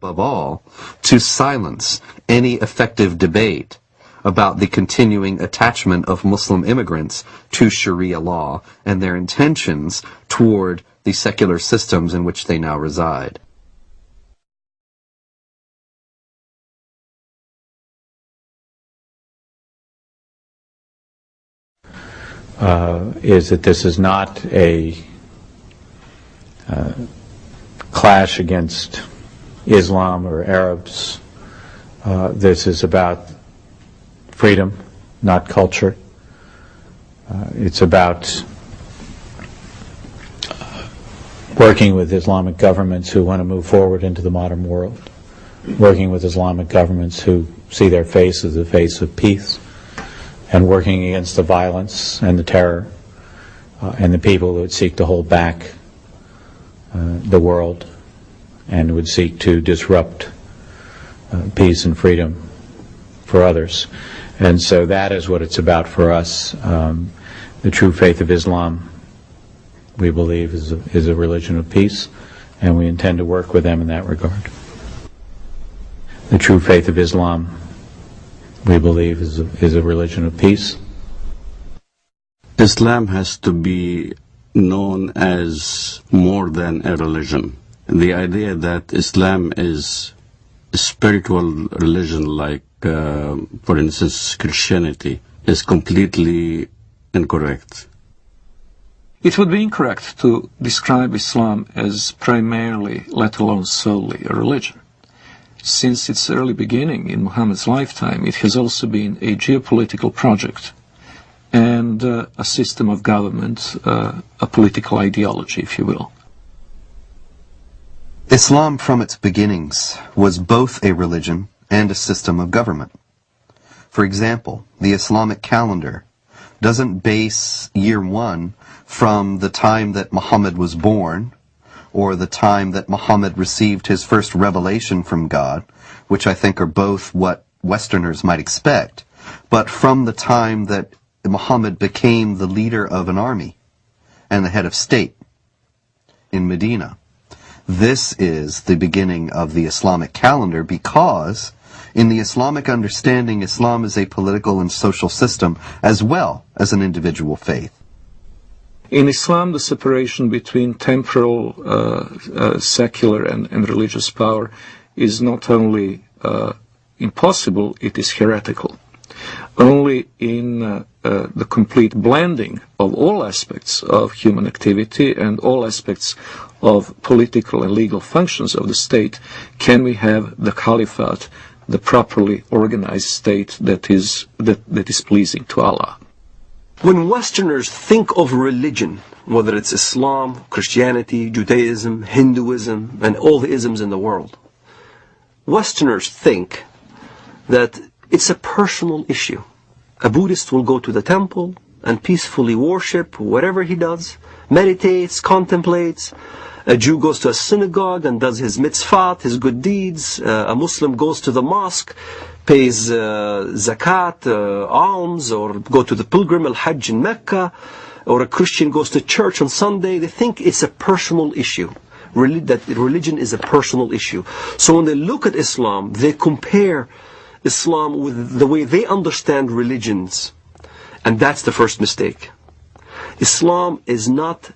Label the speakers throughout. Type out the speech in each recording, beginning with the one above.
Speaker 1: above all, to silence any effective debate about the continuing attachment of Muslim immigrants to Sharia law and their intentions toward the secular systems in which they now reside.
Speaker 2: Is that this is not a clash against Islam or Arabs. This is about freedom, not culture. It's about working with Islamic governments who want to move forward into the modern world, working with Islamic governments who see their face as the face of peace, and working against the violence and the terror and the people that would seek to hold back the world and would seek to disrupt peace and freedom for others. And so that is what it's about for us. The true faith of Islam, we believe, is a religion of peace, and we intend to work with them in that regard. The true faith of Islam, we believe, is a religion of peace.
Speaker 3: Islam has to be known as more than a religion. The idea that Islam is a spiritual religion like, for instance, Christianity, is completely incorrect.
Speaker 4: It would be incorrect to describe Islam as primarily, let alone solely, a religion. Since its early beginning in Muhammad's lifetime, it has also been a geopolitical project and a system of government, a political ideology, if you will.
Speaker 1: Islam from its beginnings was both a religion and a system of government. For example, the Islamic calendar doesn't base year one from the time that Muhammad was born or the time that Muhammad received his first revelation from God, which I think are both what Westerners might expect, but from the time that Muhammad became the leader of an army and the head of state in Medina. This is the beginning of the Islamic calendar because in the Islamic understanding, Islam is a political and social system as well as an individual faith.
Speaker 4: In Islam, the separation between temporal, secular and religious power is not only impossible, it is heretical. Only in the complete blending of all aspects of human activity and all aspects of political and legal functions of the state can we have the caliphate, the properly organized state that is pleasing to Allah.
Speaker 5: When Westerners think of religion, whether it's Islam, Christianity, Judaism, Hinduism, and all the isms in the world, Westerners think that it's a personal issue. A Buddhist will go to the temple and peacefully worship whatever he does, meditates, contemplates. A Jew goes to a synagogue and does his mitzvot, his good deeds. A Muslim goes to the mosque, pays zakat, alms, or go to the pilgrim al-Hajj in Mecca, or a Christian goes to church on Sunday. They think it's a personal issue, that religion is a personal issue. So when they look at Islam, they compare Islam with the way they understand religions. And that's the first mistake. Islam is not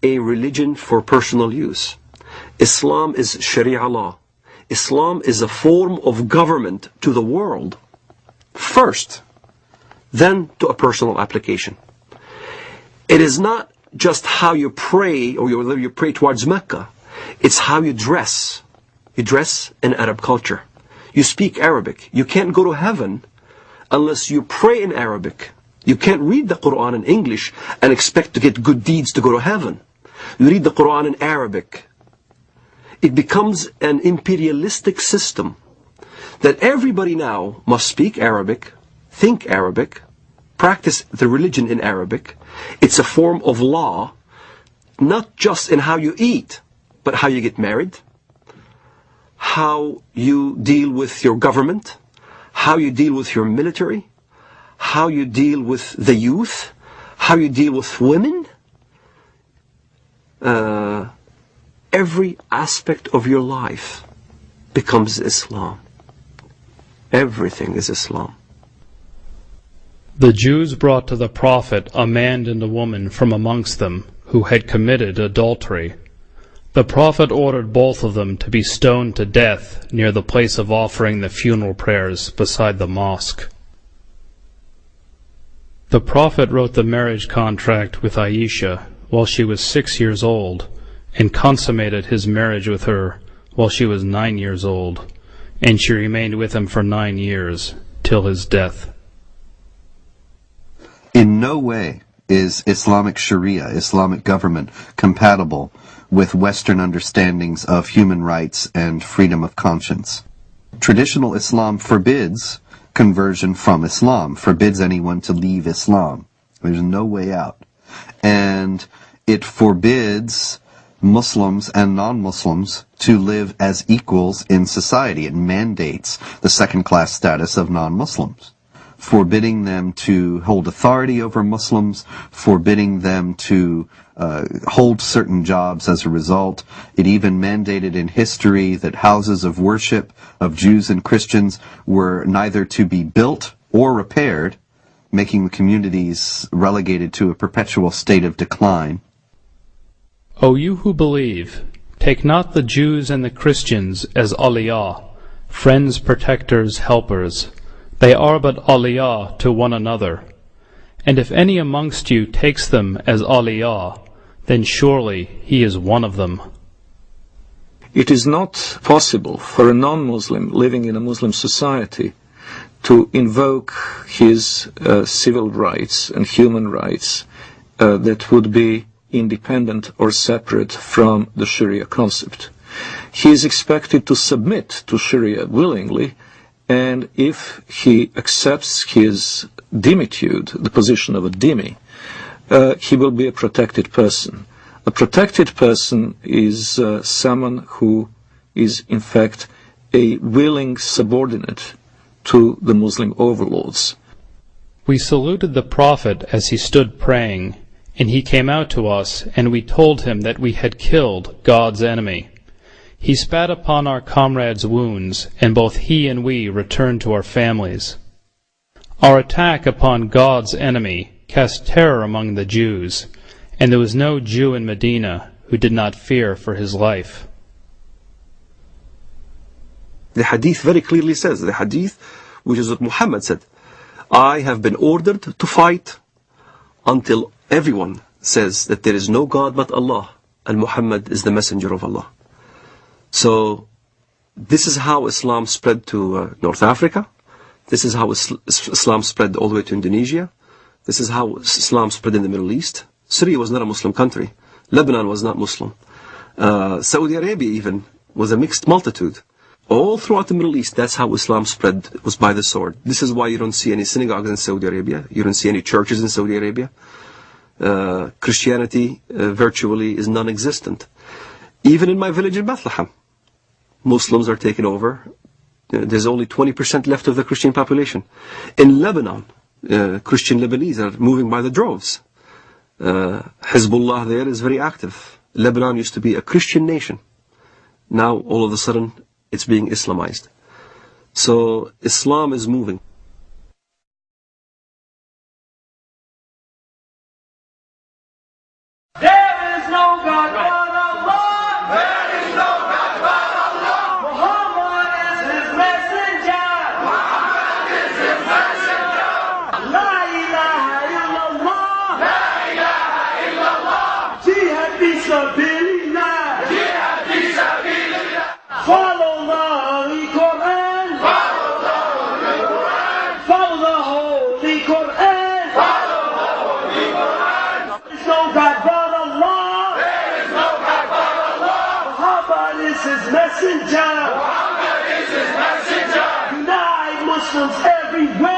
Speaker 5: a religion for personal use. Islam is Sharia law. Islam is a form of government to the world first, then to a personal application. It is not just how you pray or whether you pray towards Mecca. It's how you dress. You dress in Arab culture. You speak Arabic. You can't go to heaven unless you pray in Arabic. You can't read the Quran in English and expect to get good deeds to go to heaven. You read the Quran in Arabic. It becomes an imperialistic system that everybody now must speak Arabic, think Arabic, practice the religion in Arabic. It's a form of law, not just in how you eat, but how you get married, how you deal with your government, how you deal with your military, how you deal with the youth, how you deal with women. Every aspect of your life becomes Islam. Everything is Islam.
Speaker 6: The Jews brought to the Prophet a man and a woman from amongst them who had committed adultery. The Prophet ordered both of them to be stoned to death near the place of offering the funeral prayers beside the mosque. The Prophet wrote the marriage contract with Aisha while she was 6 years old, and consummated his marriage with her while she was 9 years old, and she remained with him for 9 years, till his death.
Speaker 1: In no way is Islamic Sharia, Islamic government, compatible with Western understandings of human rights and freedom of conscience. Traditional Islam forbids conversion from Islam, forbids anyone to leave Islam. There's no way out. And it forbids Muslims and non-Muslims to live as equals in society. It mandates the second-class status of non-Muslims, forbidding them to hold authority over Muslims, forbidding them to hold certain jobs as a result. It even mandated in history that houses of worship of Jews and Christians were neither to be built or repaired, making the communities relegated to a perpetual state of decline.
Speaker 6: O you who believe, take not the Jews and the Christians as awliya, friends, protectors, helpers. They are but awliya to one another. And if any amongst you takes them as awliya, then surely he is one of them.
Speaker 4: It is not possible for a non-Muslim living in a Muslim society to invoke his civil rights and human rights that would be independent or separate from the Sharia concept. He is expected to submit to Sharia willingly, and if he accepts his dhimmitude, the position of a dhimmi, he will be a protected person. A protected person is someone who is in fact a willing subordinate to the Muslim overlords.
Speaker 6: We saluted the Prophet as he stood praying, and he came out to us, and we told him that we had killed God's enemy. He spat upon our comrades' wounds, and both he and we returned to our families. Our attack upon God's enemy cast terror among the Jews, and there was no Jew in Medina who did not fear for his life.
Speaker 5: The hadith very clearly says, the hadith, which is what Muhammad said, I have been ordered to fight until everyone says that there is no God but Allah, and Muhammad is the messenger of Allah. So, this is how Islam spread to North Africa. This is how Islam spread all the way to Indonesia. This is how Islam spread in the Middle East. Syria was not a Muslim country. Lebanon was not Muslim. Saudi Arabia even was a mixed multitude. All throughout the Middle East, that's how Islam spread, was by the sword. This is why you don't see any synagogues in Saudi Arabia. You don't see any churches in Saudi Arabia. Christianity virtually is non-existent. Even in my village in Bethlehem, Muslims are taken over. There's only 20% left of the Christian population. In Lebanon, Christian Lebanese are moving by the droves. Hezbollah there is very active. Lebanon used to be a Christian nation. Now, all of a sudden, it's being Islamized. So, Islam is moving.
Speaker 7: There is no God but Allah. There is no God but Allah. Muhammad is his messenger. Muhammad is his messenger. La ilaha illallah. La ilaha illallah. Jihad fi sabilillah. Jihad fi sabilillah. Follow the Holy Quran. Follow the Holy Quran. Follow the Holy Quran. Follow the Holy Quran. There is no God but Allah. There is no God but Allah. Muhammad is his messenger. Muhammad is his messenger. Unite Muslims everywhere.